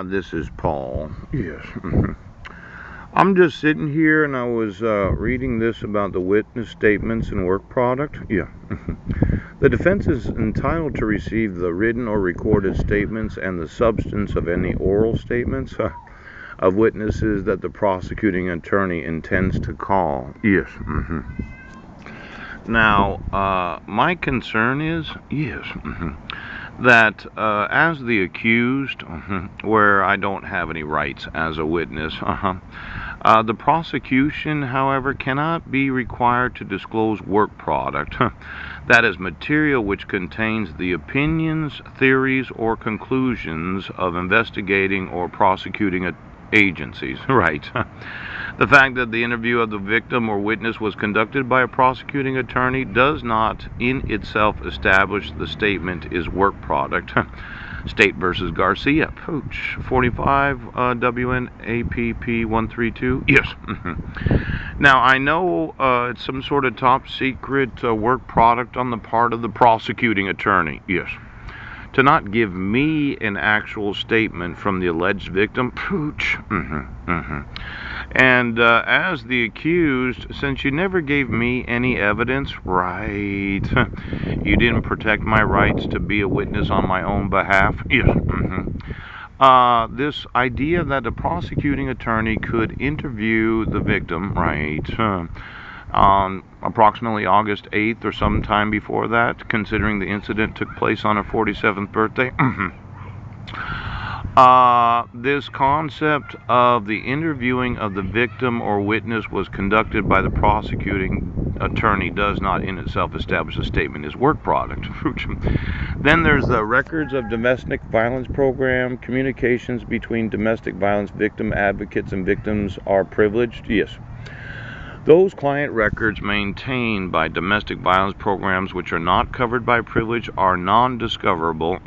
This is Paul. Yes. I'm just sitting here and I was reading this about the witness statements and work product. Yeah. The defense is entitled to receive the written or recorded statements and the substance of any oral statements of witnesses that the prosecuting attorney intends to call. Yes. Now, my concern is, yes, that as the accused, where I don't have any rights as a witness, the prosecution, however, cannot be required to disclose work product. That is material which contains the opinions, theories, or conclusions of investigating or prosecuting agencies. Right. The fact that the interview of the victim or witness was conducted by a prosecuting attorney does not in itself establish the statement is work product. State versus Garcia, Pooch, 45 WNAPP 132. Yes. Now, I know it's some sort of top secret work product on the part of the prosecuting attorney. Yes. To not give me an actual statement from the alleged victim, Pooch. And as the accused, since you never gave me any evidence, right, you didn't protect my rights to be a witness on my own behalf. Yes. This idea that a prosecuting attorney could interview the victim, right, on approximately August 8th or sometime before that, considering the incident took place on her 47th birthday. This concept of the interviewing of the victim or witness was conducted by the prosecuting attorney does not in itself establish a statement is work product. Then there's the records of domestic violence program. Communications between domestic violence victim advocates and victims are privileged. Yes. Those client records maintained by domestic violence programs which are not covered by privilege are non-discoverable,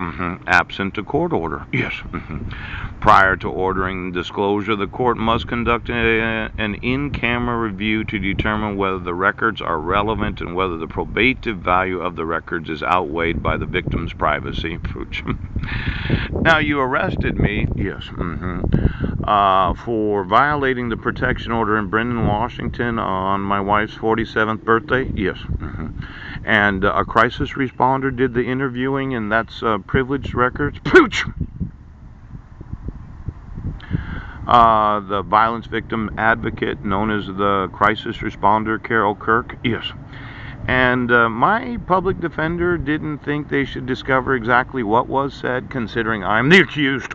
absent a court order. Yes. Prior to ordering disclosure, the court must conduct an in-camera review to determine whether the records are relevant and whether the probative value of the records is outweighed by the victim's privacy. Now, you arrested me, yes, for violating the protection order in Brendan, Washington on my wife's 47th birthday, yes. And a crisis responder did the interviewing, and that's privileged records. Pooch! The violence victim advocate known as the crisis responder, Carol Kirk, yes. And my public defender didn't think they should discover exactly what was said, considering I'm the accused.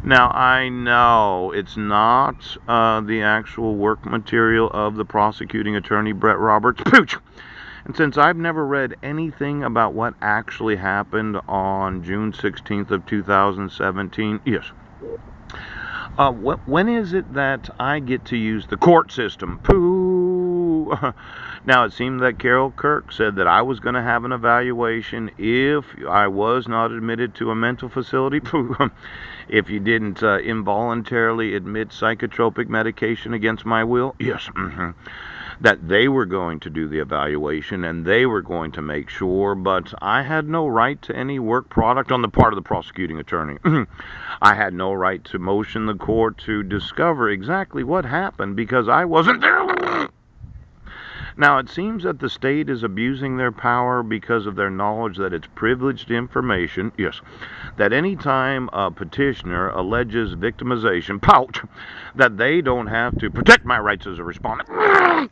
Now, I know it's not the actual work material of the prosecuting attorney, Brett Roberts. Pooch! And since I've never read anything about what actually happened on June 16th of 2017, yes. When is it that I get to use the court system? Pooh! Now, it seemed that Carol Kirk said that I was going to have an evaluation if I was not admitted to a mental facility. Pooh! If you didn't involuntarily admit psychotropic medication against my will. Yes. That they were going to do the evaluation and they were going to make sure, but I had no right to any work product on the part of the prosecuting attorney. I had no right to motion the court to discover exactly what happened because I wasn't there. Now, it seems that the state is abusing their power because of their knowledge that it's privileged information, yes, that any time a petitioner alleges victimization, that they don't have to protect my rights as a respondent.